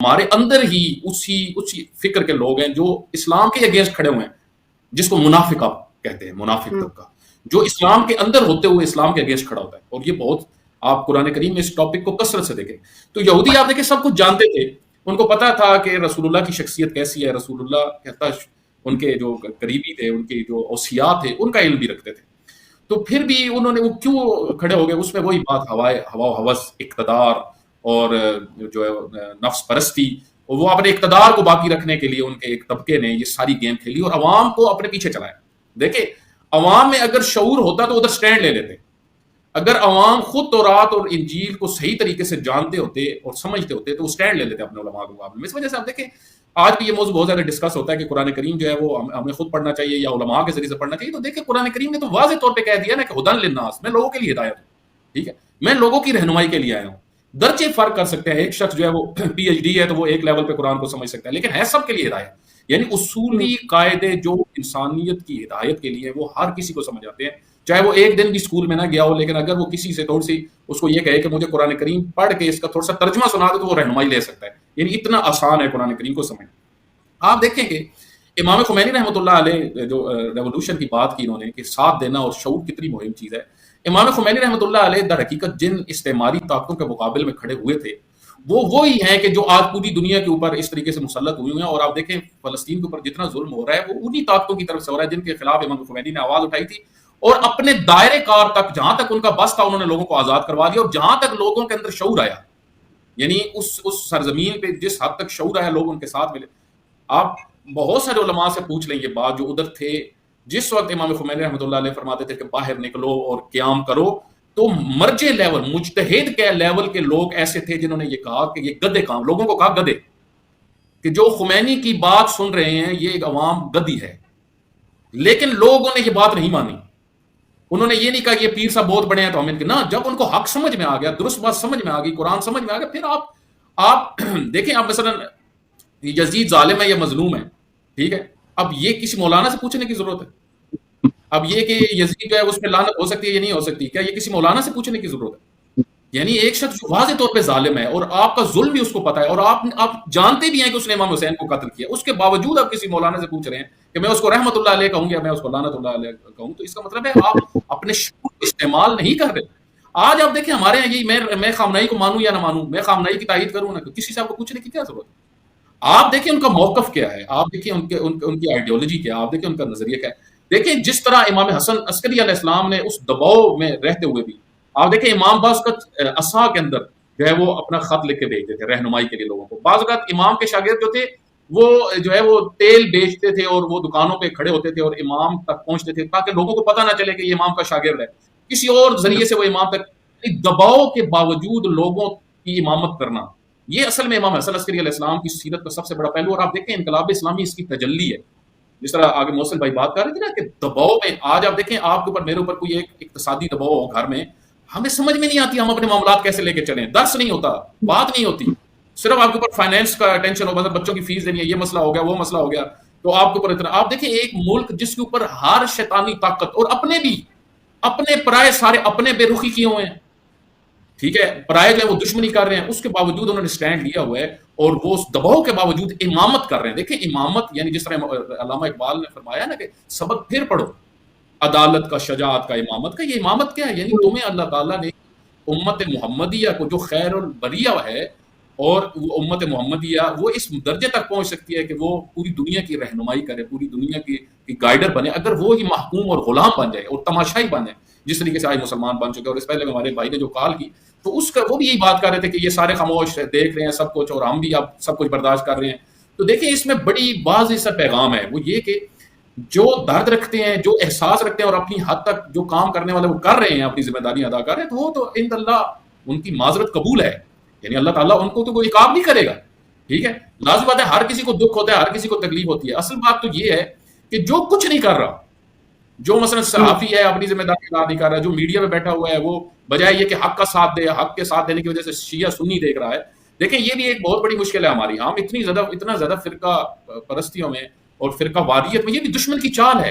ہمارے اندر ہی اسی فکر کے لوگ ہیں جو اسلام کے اگینسٹ کھڑے ہوئے ہیں، جس کو منافق آپ کہتے ہیں، منافق طبقہ جو اسلام کے اندر ہوتے ہوئے اسلام کے اگینسٹ کھڑا ہوتا ہے. اور یہ بہت، آپ قرآن کریم میں اس ٹاپک کو کثرت سے دیکھیں. تو یہودی آپ دیکھیں سب کچھ جانتے تھے، ان کو پتا تھا کہ رسول اللہ کی شخصیت کیسی ہے، رسول اللہ کہتا ان کے جو قریبی تھے، ان کے جو اوصیاء تھے، ان کا علم بھی رکھتے تھے. تو پھر بھی انہوں نے وہ کیوں کھڑے ہو گئے؟ اس میں وہی بات، ہوا و ہوس، اقتدار اور جو ہے نفس پرستی، اور وہ اپنے اقتدار کو باقی رکھنے کے لیے ان کے ایک طبقے نے یہ ساری گیم کھیلی اور عوام کو اپنے پیچھے چلایا. دیکھیں عوام میں اگر شعور ہوتا تو ادھر سٹینڈ لے لیتے. اگر عوام خود تورات اور انجیل کو صحیح طریقے سے جانتے ہوتے اور سمجھتے ہوتے تو وہ سٹینڈ لے لیتے اپنے علماء کے مقابلے میں. اس وجہ سے آپ دیکھیں آج بھی یہ موضوع بہت زیادہ ڈسکس ہوتا ہے کہ قرآن کریم جو ہے وہ ہمیں خود پڑھنا چاہیے یا علماء کے ذریعے سے پڑھنا چاہیے. تو دیکھیں قرآن کریم نے تو واضح طور پہ کہہ دیا نا کہ ہدی للناس، میں لوگوں کے لیے ہدایت ہوں. ٹھیک ہے، میں لوگوں کی رہنمائی کے لیے آیا ہوں. درجے فرق کر سکتے ہیں، ایک شخص جو ہے وہ پی ایچ ڈی ہے تو وہ ایک لیول پہ قرآن کو سمجھ سکتا ہے، لیکن ہے سب کے لیے ہدایت. یعنی اصولی قاعدے جو انسانیت کی ہدایت کے لیے وہ ہر کسی کو سمجھ آتے ہیں، چاہے وہ ایک دن بھی اسکول میں نہ گیا ہو، لیکن اگر وہ کسی سے تھوڑی سی اس کو یہ کہے کہ مجھے قرآن کریم پڑھ کے اس کا تھوڑا سا ترجمہ سنا دے تو وہ رہنمائی لے سکتا ہے. یعنی اتنا آسان ہے قرآن کریم کو سمجھنا. آپ دیکھیں کہ امام خمینی رحمۃ اللہ علیہ جو ریولوشن کی بات کی انہوں نے کہ ساتھ دینا اور شعور کتنی مہم چیز ہے، امام خمینی رحمۃ اللہ علیہ در حقیقت جن استعماری طاقتوں کے مقابل میں کھڑے ہوئے تھے وہ وہی ہیں کہ جو آج پوری دنیا کے اوپر اس طریقے سے مسلط ہوئی ہیں. اور آپ دیکھیں فلسطین کے اوپر جتنا ظلم ہو رہا ہے وہ انہی طاقتوں کی طرف سے ہو رہا ہے جن کے خلاف امام خمینی نے آواز اٹھائی تھی. اور اپنے دائرے کار تک جہاں تک ان کا بس تھا انہوں نے لوگوں کو آزاد کروا دیا. اور جہاں تک لوگوں کے اندر شعور آیا، یعنی اس سرزمین پہ جس حد تک شعور آیا لوگ ان کے ساتھ ملے. آپ بہت سارے علماء سے پوچھ لیں یہ بات جو ادھر تھے جس وقت امام خمینی رحمۃ اللہ علیہ فرماتے تھے کہ باہر نکلو اور قیام کرو، تو مرجع لیول، مجتہد کے لیول کے لوگ ایسے تھے جنہوں نے یہ کہا کہ یہ گدے کام، لوگوں کو کہا گدے، کہ جو خمینی کی بات سن رہے ہیں یہ ایک عوام گدی ہے. لیکن لوگوں نے یہ بات نہیں مانی. انہوں نے یہ نہیں کہا کہ یہ پیر صاحب بہت بڑے ہیں تو ہم ان کے، نہ، جب ان کو حق سمجھ میں آ گیا، درست بات سمجھ میں آ گئی، قرآن سمجھ میں آ گیا، پھر آپ دیکھیں. آپ مثلا یزید ظالم ہے یا مظلوم ہے، ٹھیک ہے، اب یہ کسی مولانا سے پوچھنے کی ضرورت ہے؟ اب یہ کہ یزید جو ہے اس پہ لعنت ہو سکتی ہے یا نہیں ہو سکتی، کیا یہ کسی مولانا سے پوچھنے کی ضرورت ہے؟ یعنی ایک شخص جو واضح طور پہ ظالم ہے اور آپ کا ظلم بھی اس کو پتا ہے اور آپ جانتے بھی ہیں کہ اس نے امام حسین کو قتل کیا، اس کے باوجود آپ کسی مولانا سے پوچھ رہے ہیں کہ میں اس کو رحمت اللہ علیہ کہوں یا میں اس کو لعنت اللہ علیہ کہوں، تو اس کا مطلب ہے آپ اپنے شعور کو استعمال نہیں کر رہے. آج آپ دیکھیں ہمارے یہاں یہ میں خامنہئی کو مانوں یا نہ مانوں، میں خامنہئی کی تائید کروں نہ، کسی سے آپ کو پوچھنے کی کیا ضرورت ہے؟ آپ دیکھیں ان کا موقف کیا ہے، آپ دیکھیں ان کی آئیڈیالوجی کیا ہے، آپ دیکھیں ان کا نظریہ کیا ہے. دیکھیں جس طرح امام حسن عسکری علیہ السلام نے اس دباؤ میں رہتے ہوئے بھی، آپ دیکھیں امام بعض کا عصا کے اندر جو ہے وہ اپنا خط لکھ کے بھیجتے تھے رہنمائی کے لیے لوگوں کو. بعض اوقات امام کے شاگرد جو تھے وہ جو ہے وہ تیل بیچتے تھے اور وہ دکانوں پہ کھڑے ہوتے تھے اور امام تک پہنچتے تھے تاکہ لوگوں کو پتہ نہ چلے کہ یہ امام کا شاگرد ہے، کسی اور ذریعے سے وہ امام تک، دباؤ کے باوجود لوگوں کی امامت کرنا. یہ اصل میں امام حسن عسکری علیہ السلام کی سیرت کا سب سے بڑا پہلو. اور آپ دیکھیں انقلاب اسلامی اس کی تجلی ہے، جس طرح آگے محسن بھائی بات کر رہے تھے نا کہ دباؤ میں آج آپ دیکھیں آپ کے اوپر میرے اوپر کوئی ایک اقتصادی دباؤ ہو گھر میں، ہمیں سمجھ میں نہیں آتی ہم اپنے معاملات کیسے لے کے چلیں، درس نہیں ہوتا، بات نہیں ہوتی، صرف آپ کے اوپر فائنینس کا ٹینشن ہو، مطلب بچوں کی فیس دینی ہے، یہ مسئلہ ہو گیا وہ مسئلہ ہو گیا، تو آپ کے اوپر اتنا. آپ دیکھیں ایک ملک جس کے اوپر ہر شیطانی طاقت اور اپنے بھی اپنے پرائے سارے اپنے بے رخی کیے ہوئے ہیں، ٹھیک ہے، پرائے جو ہے وہ دشمنی کر رہے ہیں، اس کے باوجود انہوں نے سٹینڈ لیا ہوا ہے اور وہ اس دباؤ کے باوجود امامت کر رہے ہیں. دیکھیں امامت یعنی جس طرح علامہ اقبال نے فرمایا نا کہ سبق پھر پڑھو عدالت کا، شجاعت کا، امامت کا. یہ امامت کیا ہے؟ یعنی تمہیں اللہ تعالیٰ نے امت محمدیہ کو جو خیر البریہ ہے اور وہ امت محمدیہ وہ اس درجے تک پہنچ سکتی ہے کہ وہ پوری دنیا کی رہنمائی کرے، پوری دنیا کی گائیڈر بنے، اگر وہ ہی محکوم اور غلام بن جائے اور تماشائی بن جائے جس طریقے سے آج مسلمان بن چکے. اور اس پہلے ہمارے بھائی نے جو کال کی تو اس کا وہ بھی یہی بات کر رہے تھے کہ یہ سارے خاموش دیکھ رہے ہیں سب کچھ اور ہم بھی اب سب کچھ برداشت کر رہے ہیں. تو دیکھیں اس میں بڑی واضح سا پیغام ہے، وہ یہ کہ جو درد رکھتے ہیں، جو احساس رکھتے ہیں اور اپنی حد تک جو کام کرنے والے وہ کر رہے ہیں، اپنی ذمہ داریاں ادا کر رہے ہیں، تو وہ تو عند اللہ ان کی معذرت قبول ہے. یعنی اللہ تعالیٰ ان کو تو کوئی عقاب نہیں کرے گا، ٹھیک ہے. لازم بات ہے ہر کسی کو دکھ ہوتا ہے، ہر کسی کو تکلیف ہوتی ہے. اصل بات تو یہ ہے کہ جو کچھ نہیں کر رہا، جو مثلا صحافی ہے اپنی ذمہ داری ادا نہیں کر رہا ہے، جو میڈیا میں بیٹھا ہوا ہے وہ بجائے یہ کہ حق کا ساتھ دے، حق کے ساتھ دینے کی وجہ سے شیعہ سنی دیکھ رہا ہے. دیکھیں یہ بھی ایک بہت بڑی مشکل ہے ہماری. ہم اتنا زیادہ فرقہ پرستیوں میں اور فرقہ واریت میں، یہ بھی دشمن کی چال ہے.